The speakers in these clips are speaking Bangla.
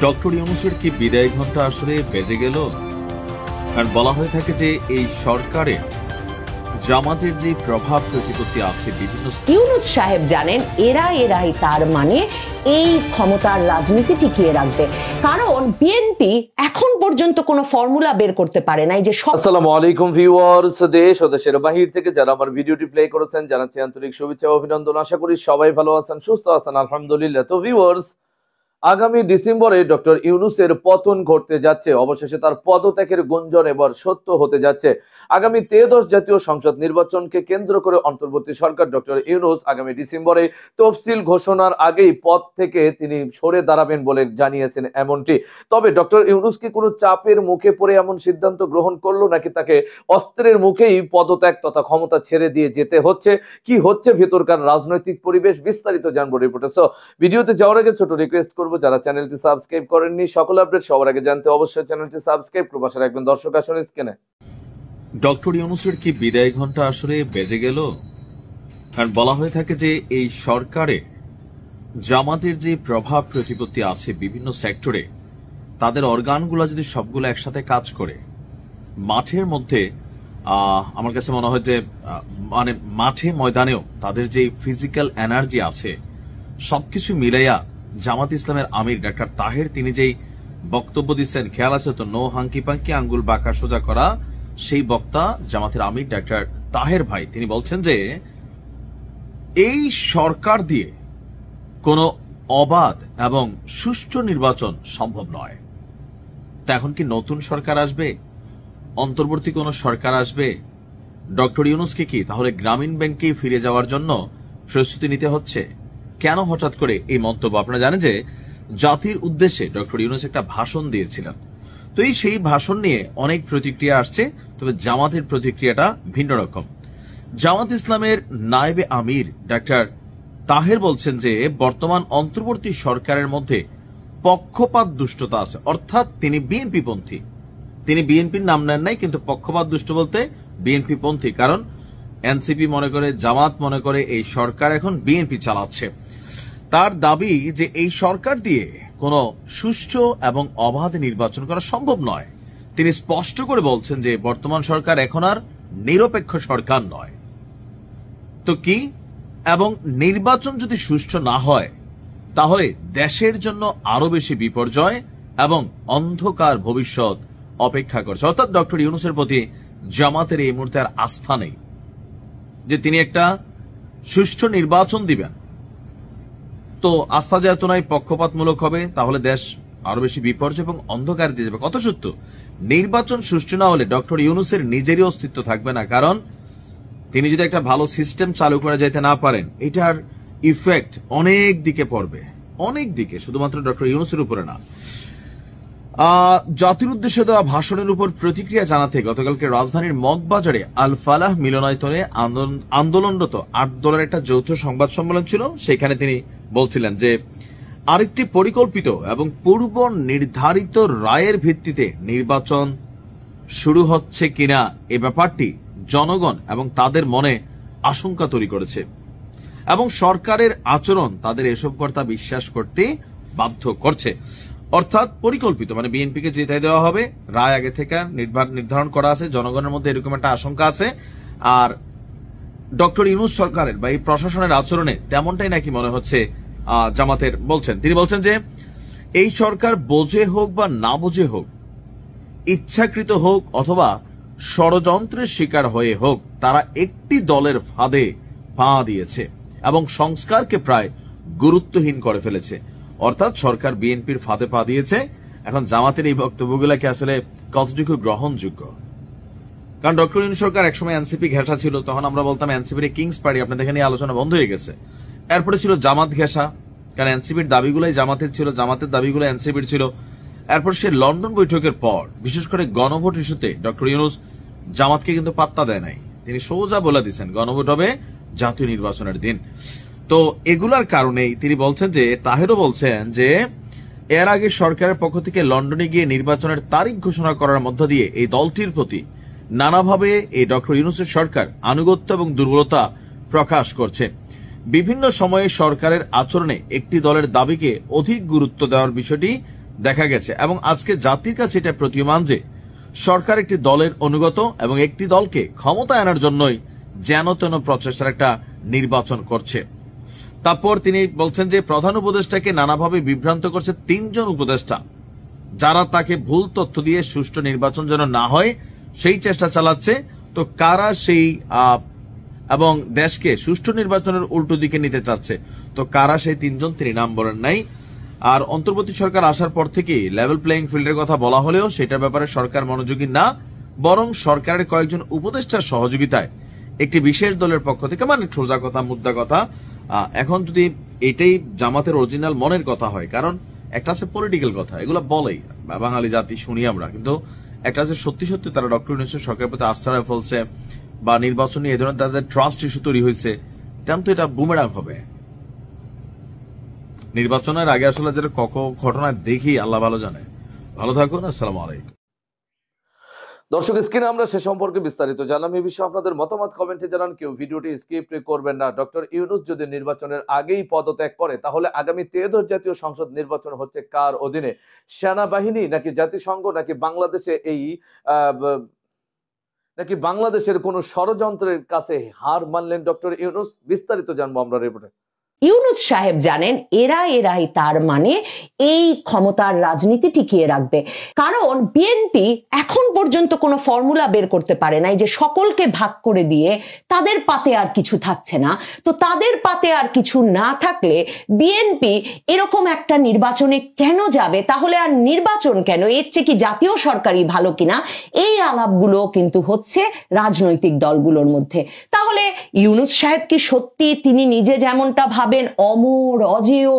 ডক্টর ইউনূসের কি বিদায় ঘণ্টা আসলে বেজে গেল? কারণ বলা হয়ে থাকে যে এই সরকারে জামাতের যে প্রভাব প্রতিপত্তি আছে বিভিন্ন। ইউনূস সাহেব জানেন এরাই তার মানে এই ক্ষমতার রাজনীতি টিকিয়ে রাখবে, কারণ বিএনপি এখন পর্যন্ত কোনো ফর্মুলা বের করতে পারে নাই যে। আসসালামু আলাইকুম ভিউয়ার্স, দেশ ও দেশের বাহির থেকে যারা আমার ভিডিওটি প্লে করেছেন জানাচ্ছি আন্তরিক শুভেচ্ছা ও অভিনন্দন। আশা করি সবাই ভালো আছেন, সুস্থ আছেন, আলহামদুলিল্লাহ। তো ভিউয়ার্স, আগামী ডিসেম্বরে ডক্টর ইউনূসের পতন ঘটতে যাচ্ছে। অবশেষে তার পদত্যাগের গুঞ্জন এবার সত্য হতে যাচ্ছে। আগামী 13শ জাতীয় সংসদ নির্বাচনকে কেন্দ্র করে অন্তর্বর্তী সরকার ডক্টর ইউনূস আগামী ডিসেম্বরে তফসিল ঘোষণার আগেই পদ থেকে তিনি সরে দাঁড়াবেন বলে জানিয়েছেন এমনটি। তবে ডক্টর ইউনূস কি কোনো চাপের মুখে পড়ে এমন সিদ্ধান্ত গ্রহণ করলো, নাকি তাকে অস্ত্রের মুখেই পদত্যাগ তথা ক্ষমতা ছেড়ে দিয়ে যেতে হচ্ছে? কি হচ্ছে ভেতরকার রাজনৈতিক পরিবেশ, বিস্তারিত জানবো রিপোর্টে। সো ভিডিওতে যাওয়ার আগে ছোট রিকোয়েস্ট করবো, যারা চ্যানেলটি সাবস্ক্রাইব করেননি সকল আপডেট সবার আগে জানতে অবশ্যই চ্যানেলটি সাবস্ক্রাইব করে পাশে রাখবেন। দর্শক আসুন স্ক্রিনে। ডক্টর ইউনূসের কি বিদায় ঘণ্টা আসলে বেজে গেল? কারণ বলা হয়ে থাকে যে এই সরকারে জামাতের যে প্রভাব প্রতিপত্তি আছে বিভিন্ন সেক্টরে, তাদের অর্গানগুলো যদি সবগুলো একসাথে কাজ করে মাঠের মধ্যে, আমার কাছে মনে হয় যে মানে মাঠে ময়দানেও তাদের যে ফিজিক্যাল এনার্জি আছে সবকিছু মিলাইয়া জামাত ইসলামের আমির ডাক্তার তাহের তিনি যেই বক্তব্য দিচ্ছেন, খেয়াল আছে তো, নো হাঙ্কি পাঙ্কি আঙ্গুল বাঁকা সোজা করা, সেই বক্তা জামাতের আমির ডাক্তার তাহের ভাই তিনি বলছেন যে এই সরকার দিয়ে কোনো অবাধ এবং সুষ্ঠু নির্বাচন সম্ভব নয়। তা এখন কি নতুন সরকার আসবে, অন্তর্বর্তী কোন সরকার আসবে? ডক্টর ইউনূসকে কি তাহলে গ্রামীণ ব্যাংকে ফিরে যাওয়ার জন্য প্রস্তুতি নিতে হচ্ছে? কেন হঠাৎ করে এই মন্তব্য? আপনারা জানেন যে জাতির উদ্দেশ্যে ডক্টর ইউনূস একটা ভাষণ দিয়েছিলেন। তো সেই ভাষণ নিয়ে অনেক প্রতিক্রিয়া আসছে, তবে জামাতের প্রতিক্রিয়াটা ভিন্ন রকম। জামাত ইসলামের নায়েবে আমির ডাক্তার তাহের বলছেন যে বর্তমান অন্তর্বর্তী সরকারের মধ্যে পক্ষপাত দুষ্টতা আছে, অর্থাৎ তিনি বিএনপি পন্থী। তিনি বিএনপির নাম নেন নাই, কিন্তু পক্ষপাত দুষ্ট বলতে বিএনপি পন্থী। কারণ এনসিপি মনে করে, জামাত মনে করে এই সরকার এখন বিএনপি চালাচ্ছে। তার দাবি যে এই সরকার দিয়ে কোন সুষ্ঠু এবং অবাধ নির্বাচন করা সম্ভব নয়। তিনি স্পষ্ট করে বলছেন যে বর্তমান সরকার এখন আর নিরপেক্ষ সরকার নয়। তো কি, এবং নির্বাচন যদি সুষ্ঠু না হয় তাহলে দেশের জন্য আরো বেশি বিপর্যয় এবং অন্ধকার ভবিষ্যৎ অপেক্ষা করছে। অর্থাৎ ডক্টর ইউনূসের প্রতি জামাতের এই মুহূর্তে আর আস্থা নেই যে তিনি একটা সুষ্ঠু নির্বাচন দিবেন। তো আস্থা যেহেতু নাই, পক্ষপাতমূলক হবে, তাহলে দেশ আরো বেশি বিপর্যয় এবং অন্ধকার দিয়ে যাবে। কত সত্য, নির্বাচন সুষ্ঠু না হলে ডক্টর ইউনূসের নিজেরই অস্তিত্ব থাকবে না। কারণ তিনি যদি একটা ভালো সিস্টেম চালু করে যেতে না পারেন, এটার ইফেক্ট অনেক দিকে পড়বে, অনেক দিকে, শুধুমাত্র ডক্টর ইউনূসের উপরে না। জাতির উদ্দেশ্যে দেওয়া ভাষণের উপর প্রতিক্রিয়া জানাতে গতকালকে রাজধানীর মগবাজারে আল ফালাহ মিলনায়তনে আন্দোলনরত 8 দলের একটা যৌথ সংবাদ সম্মেলন ছিল। সেখানে তিনি বলছিলেন যে আরেকটি পরিকল্পিত এবং পূর্ব নির্ধারিত রায়ের ভিত্তিতে নির্বাচন শুরু হচ্ছে কিনা এ ব্যাপারটি জনগণ এবং তাদের মনে আশঙ্কা তৈরি করেছে, এবং সরকারের আচরণ তাদের এসব কথা বিশ্বাস করতে বাধ্য করছে। অর্থাৎ পরিকল্পিত মানে বিএনপিকে জেতাই দেওয়া হবে, রায় আগে থেকে নির্ধারণ করা আছে, জনগণের মধ্যে এরকম একটা আশঙ্কা আছে। আর ডক্টর ইউনূস সরকারের বা এই প্রশাসনের আচরণে তেমনটাই নাকি মনে হচ্ছে জামাতের বলছেন। তিনি বলছেন যে এই সরকার বোঝে হোক বা না বোঝে হোক, ইচ্ছাকৃত হোক অথবা ষড়যন্ত্রের শিকার হয়ে হোক, তারা একটি দলের ফাঁদে পা দিয়েছে এবং সংস্কারকে প্রায় গুরুত্বহীন করে ফেলেছে। অর্থাৎ সরকার বিএনপির ফাঁদে পা দিয়েছে। এখন জামাতের এই বক্তব্যগুলোকে আসলে কতটুকু গ্রহণযোগ্য? কারণ ডক্টর ইউনূস সরকার একসময় এনসিপি ঘেঁষা ছিল, তখন আমরা বলতাম এনসিপির কিংস পার্টি, আপনাদের এখানে আলোচনা বন্ধ হয়ে গেছে। এরপরে ছিল জামাত ঘেঁষা, কারণ এনসিপির দাবিগুলোই জামাতের ছিল, জামাতের দাবিগুলো এনসিপির ছিল। এরপর সে লন্ডন বৈঠকের পর বিশেষ করে গণভোট ইস্যুতে ডক্টর ইউনূস জামাতকে কিন্তু পাত্তা দেয় নাই। তিনি সোজা বলে দিচ্ছেন গণভোট হবে জাতীয় নির্বাচনের দিন। তো এগুলার কারণেই তিনি বলছেন যে, তাহেরও বলছেন যে এর আগে সরকারের পক্ষ থেকে লন্ডনে গিয়ে নির্বাচনের তারিখ ঘোষণা করার মধ্য দিয়ে এই দলটির প্রতি নানাভাবে এই ডক্টর ইউনূসের সরকার আনুগত্য এবং দুর্বলতা প্রকাশ করছে। বিভিন্ন সময়ে সরকারের আচরণে একটি দলের দাবিকে অধিক গুরুত্ব দেওয়ার বিষয়টি দেখা গেছে। এবং আজকে জাতির কাছে এটা প্রতীয়মান যে সরকার একটি দলের অনুগত এবং একটি দলকে ক্ষমতায় আনার জন্যই যেন তেন প্রচেষ্টার একটা নির্বাচন করছে। তারপর তিনি বলছেন যে প্রধান উপদেষ্টাকে নানাভাবে বিভ্রান্ত করছে 3 জন উপদেষ্টা, যারা তাকে ভুল তথ্য দিয়ে সুষ্ঠু নির্বাচন যেন না হয় সেই চেষ্টা চালাচ্ছে। তো কারা সেই এবং দেশকে সুষ্ঠু নির্বাচনের উল্টো দিকে নিতে চাচ্ছে, তো কারা সেই 3 জন তিনি নাম বলেন নাই। আর অন্তর্বর্তী সরকার আসার পর থেকে লেভেল প্লেইং ফিল্ডের কথা বলা হলেও সেটার ব্যাপারে সরকার মনোযোগী না, বরং সরকারের কয়েকজন উপদেষ্টার সহযোগিতায় একটি বিশেষ দলের পক্ষ থেকে, মানে সোজা কথা মুদ্রা কথা, এখন যদি এটাই জামাতের অরিজিনাল মনের কথা হয়, কারণ একটা আছে পলিটিক্যাল কথা, এগুলো বলেই বাঙালি জাতি শুনি আমরা, কিন্তু একটা আছে সত্যি সত্যি তারা ডক্টর ইউনূসের সরকারের প্রতি আস্থা রাখে ফেলছে বা নির্বাচনী এ ধরনের তাদের ট্রাস্ট ইস্যু তৈরি হয়েছে, তেমন তো এটা বুমেরাং হবে। নির্বাচনের আগে আসলে যেটা ঘটনা দেখি আল্লাহ ভালো জানে। ভালো থাকুন, আসসালামু আলাইকুম। দর্শক, স্ক্রিনে আমরা সে সম্পর্কে বিস্তারিত জানলাম। এই বিষয়ে আপনাদের মতামত কমেন্টে জানান, কেউ ভিডিওটি স্কিপ করবেন না। ডক্টর ইউনূস যদি নির্বাচনের আগেই পদত্যাগ করে, তাহলে আগামী 13 জাতীয় সংসদ নির্বাচন হচ্ছে কার অধীনে? সেনাবাহিনী নাকি জাতিসংঘ নাকি বাংলাদেশে নাকি বাংলাদেশের কোন ষড়যন্ত্রের কাছে হার মানলেন ডক্টর ইউনূস? বিস্তারিত জানবো আমরা রিপোর্টে। ইউনূস সাহেব জানেন এরাই তার মানে এই ক্ষমতার রাজনীতি টিকিয়ে রাখবে, কারণ বিএনপি এখন পর্যন্ত কোনো ফর্মুলা বের করতে পারে নাই যে সকলকে ভাগ করে দিয়ে তাদের পাতে আর কিছু থাকছে না। তো তাদের পাতে আর কিছু না থাকলে বিএনপি এরকম একটা নির্বাচনে কেন যাবে? তাহলে আর নির্বাচন কেন? এর চেয়ে কি জাতীয় সরকারই ভালো কিনা? এই আলাপগুলো কিন্তু হচ্ছে রাজনৈতিক দলগুলোর মধ্যে। তাহলে ইউনূস সাহেব কি সত্যি তিনি নিজে যেমনটা ভাবেন অমর, অজেয়,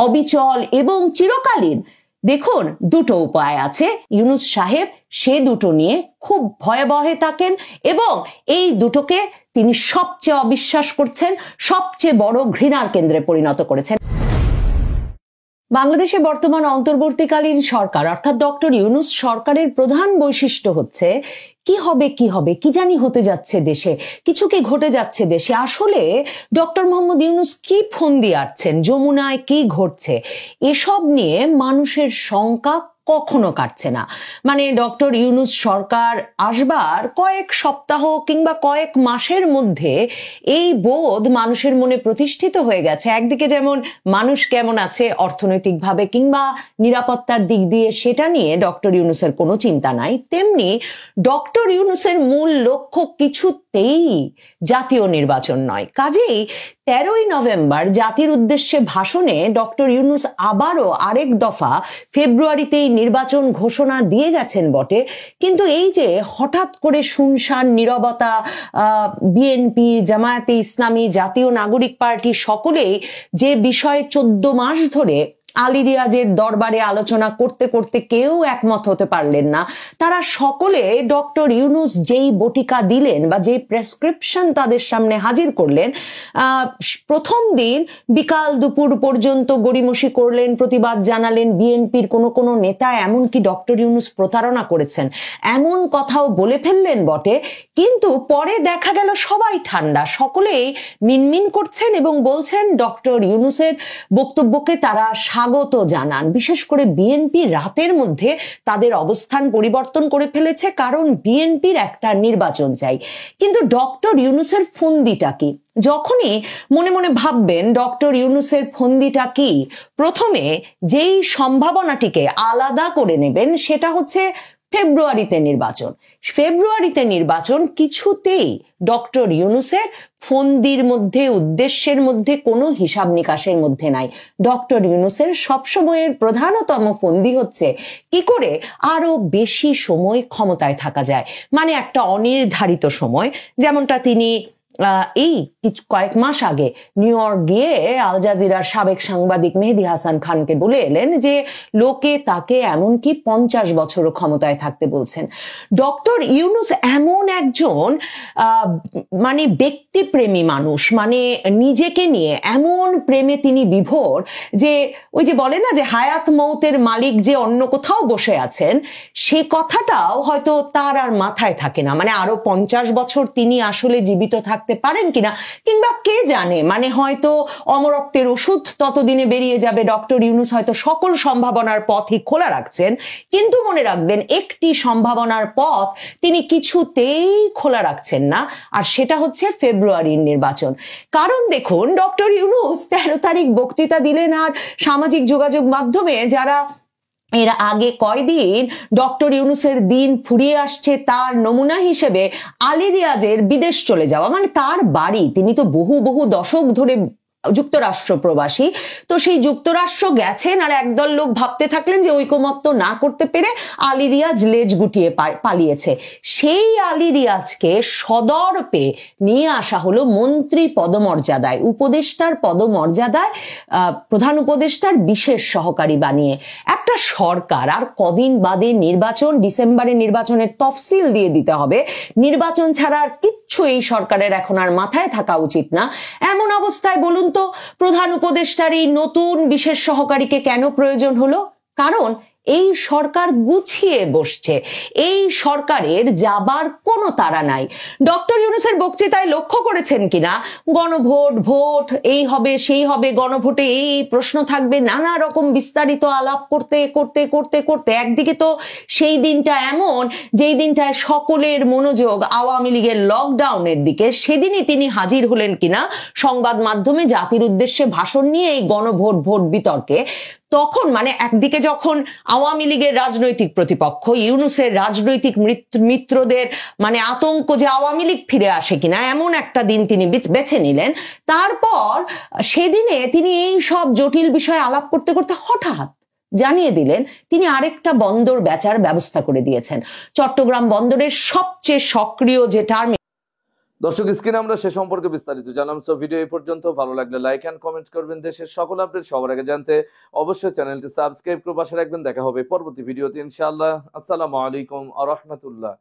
অবিচল এবং চিরকালীন? দেখুন, দুটো উপায় আছে। ইউনূস সাহেব সে দুটো নিয়ে খুব ভয়াবহে থাকেন এবং এই দুটোকে তিনি সবচেয়ে অবিশ্বাস করছেন, সবচেয়ে বড় ঘৃণার কেন্দ্রে পরিণত করেছেন। বাংলাদেশে বর্তমান অন্তর্বর্তীকালীন সরকার অর্থাৎ ডক্টর ইউনূস সরকারের প্রধান বৈশিষ্ট্য হচ্ছে কি হবে কি জানি হতে যাচ্ছে দেশে, কিছু কি ঘটে যাচ্ছে দেশে। আসলে ডক্টর মোহাম্মদ ইউনূস কি ফন্দি আটছেন, যমুনায় কি ঘটছে, এসব নিয়ে মানুষের শঙ্কা কখনো কাটছে না। মানে ডক্টর ইউনূস সরকার আসবার কয়েক সপ্তাহ কিংবা কয়েক মাসের মধ্যে এই বোধ মানুষের মনে প্রতিষ্ঠিত হয়ে গেছে। একদিকে যেমন মানুষ কেমন আছে অর্থনৈতিকভাবে কিংবা নিরাপত্তার দিক দিয়ে সেটা নিয়ে ডক্টর ইউনূসের কোনো চিন্তা নাই, তেমনি ডক্টর ইউনূসের মূল লক্ষ্য কিছুতেই জাতীয় নির্বাচন নয়। কাজেই 13ই নভেম্বর জাতির উদ্দেশ্যে ভাষণে ডক্টর ইউনূস আবারও আরেক দফা ফেব্রুয়ারিতেই নির্বাচন ঘোষণা দিয়ে গেছেন বটে, কিন্তু এই যে হঠাৎ করে শুনশান নীরবতা, বিএনপি, জামায়াতে ইসলামী, জাতীয় নাগরিক পার্টি সকলেই যে বিষয়ে 14 মাস ধরে আলী রিয়াজের দরবারে আলোচনা করতে করতে কেউ একমত হতে পারলেন না, তারা সকলে ডক্টর ইউনূস যেই বটিকা দিলেন বা যে প্রেসক্রিপশন তাদের সামনে হাজির করলেন, প্রথম দিন বিকাল দুপুর পর্যন্ত গড়িমসি করলেন, প্রতিবাদ জানালেন। বিএনপির কোনো নেতা এমনকি ডক্টর ইউনূস প্রতারণা করেছেন এমন কথাও বলে ফেললেন বটে, কিন্তু পরে দেখা গেল সবাই ঠান্ডা, সকলেই মিনমিন করছেন এবং বলছেন ডক্টর ইউনূসের বক্তব্যকে তারা স্বাগত জানান। বিশেষ করে বিএনপি রাতের মধ্যে তাদের অবস্থান পরিবর্তন করে ফেলেছে, কারণ বিএনপির একটা নির্বাচন চাই। কিন্তু ডক্টর ইউনূসের ফন্দিটা কি? যখনই মনে মনে ভাববেন ডক্টর ইউনূসের ফন্দিটা কি, প্রথমে যেই সম্ভাবনাটিকে আলাদা করে নেবেন সেটা হচ্ছে ফেব্রুয়ারিতে নির্বাচন। ফেব্রুয়ারিতে নির্বাচন কিছুতেই ডক্টর ইউনূসের ফন্দির মধ্যে, উদ্দেশ্যের মধ্যে, কোনো হিসাব নিকাশের মধ্যে নাই। ডক্টর ইউনূসের সবসময়ের প্রধানতম ফন্দি হচ্ছে কি করে আরো বেশি সময় ক্ষমতায় থাকা যায়, মানে একটা অনির্ধারিত সময়, যেমনটা তিনি এই কয়েক মাস আগে নিউ ইয়র্ক গিয়ে আল জাজিরার সাবেক সাংবাদিক মেহেদী হাসান খানকে বলে এলেন যে লোকে তাকে এমনকি 50 বছরও ক্ষমতায় থাকতে বলছেন। ডক্টর ইউনূস এমন একজন মানে ব্যক্তিপ্রেমী মানুষ, মানে নিজেকে নিয়ে এমন প্রেমে তিনি বিভোর যে ওই যে বলে না যে হায়াত মৌতের মালিক যে অন্য কোথাও বসে আছেন, সে কথাটাও হয়তো তার আর মাথায় থাকে না। মানে আরো 50 বছর তিনি আসলে জীবিত থাকতে রাখতে পারেন কিনা, কিংবা কে জানে, মানে হয়তো অমরত্বের ওষুধ ততদিনে বেরিয়ে যাবে, ডক্টর ইউনূস হয়তো সকল সম্ভাবনার পথই খোলা রাখছেন, কিন্তু মনে রাখবেন একটি সম্ভাবনার পথ তিনি কিছুতেই খোলা রাখছেন না, আর সেটা হচ্ছে ফেব্রুয়ারির নির্বাচন। কারণ দেখুন, ডক্টর ইউনূস 13 তারিখ বক্তৃতা দিলেন, আর সামাজিক যোগাযোগ মাধ্যমে যারা এর আগে কয়দিন ডক্টর ইউনূসের দিন ফুরিয়ে আসছে তার নমুনা হিসেবে আলী রিয়াজের বিদেশ চলে যাওয়া, মানে তার বাড়ি, তিনি তো বহু বহু দশক ধরে যুক্তরাষ্ট্র প্রবাসী, তো সেই যুক্তরাষ্ট্র গেছেন, আর একদল লোক ভাবতে থাকলেন যে ঐকমত্য না করতে পেরে আলী রিয়াজ লেজ গুটিয়ে পালিয়েছে। সেই আলী রিয়াজকে সদর্পে নিয়ে আসা হলো মন্ত্রী পদমর্যাদায়, উপদেষ্টার পদমর্যাদায়, প্রধান উপদেষ্টার বিশেষ সহকারী বানিয়ে। একটা সরকার আর কদিন বাদে নির্বাচন, ডিসেম্বরে নির্বাচনের তফসিল দিয়ে দিতে হবে, নির্বাচন ছাড়া আর কিচ্ছু এই সরকারের এখন আর মাথায় থাকা উচিত না। এমন অবস্থায় বলুন তো, প্রধান উপদেষ্টার এই নতুন বিশেষ সহকারীকে কেন প্রয়োজন হলো? কারণ এই সরকার গুছিয়ে বসছে, এই সরকারের যাবার কোনো তাড়া নাই। ডক্টর ইউনূসের বক্তৃতায় লক্ষ্য করেছেন কিনা, গণভোট, ভোট এই হবে সেই হবে, গণভোটে এই প্রশ্ন থাকবে, নানা রকম বিস্তারিত আলাপ করতে করতে করতে করতে একদিকে তো সেই দিনটা এমন যেই দিনটায় সকলের মনোযোগ আওয়ামী লীগের লকডাউনের দিকে, সেদিনই তিনি হাজির হলেন কিনা সংবাদ মাধ্যমে জাতির উদ্দেশ্যে ভাষণ নিয়ে এই গণভোট ভোট বিতর্কে। তখন মানে একদিকে যখন আওয়ামী লীগের রাজনৈতিক প্রতিপক্ষ, ইউনূসের রাজনৈতিক মিত্রদের মানে আতঙ্ক যে আওয়ামী লীগ ফিরে আসে কিনা, এমন একটা দিন তিনি বেছে নিলেন। তারপর সেদিনে তিনি এই সব জটিল বিষয়ে আলাপ করতে করতে হঠাৎ জানিয়ে দিলেন তিনি আরেকটা বন্দর বেচার ব্যবস্থা করে দিয়েছেন। চট্টগ্রাম বন্দরের সবচেয়ে সক্রিয় যে টার্মিনাল। দর্শক, স্ক্রিনে আমরা সে সম্পর্কে বিস্তারিত জানাম। সো ভিডিও এই পর্যন্ত, ভালো লাগলে লাইক এন্ড কমেন্ট করবেন। দেশের সকল আপডেট সবার আগে জানতে অবশ্যই চ্যানেলটি সাবস্ক্রাইব করে পাশে রাখবেন। দেখা হবে পরবর্তী ভিডিওতে ইনশাআল্লাহ। আসসালামু আলাইকুম ওয়া রাহমাতুল্লাহ।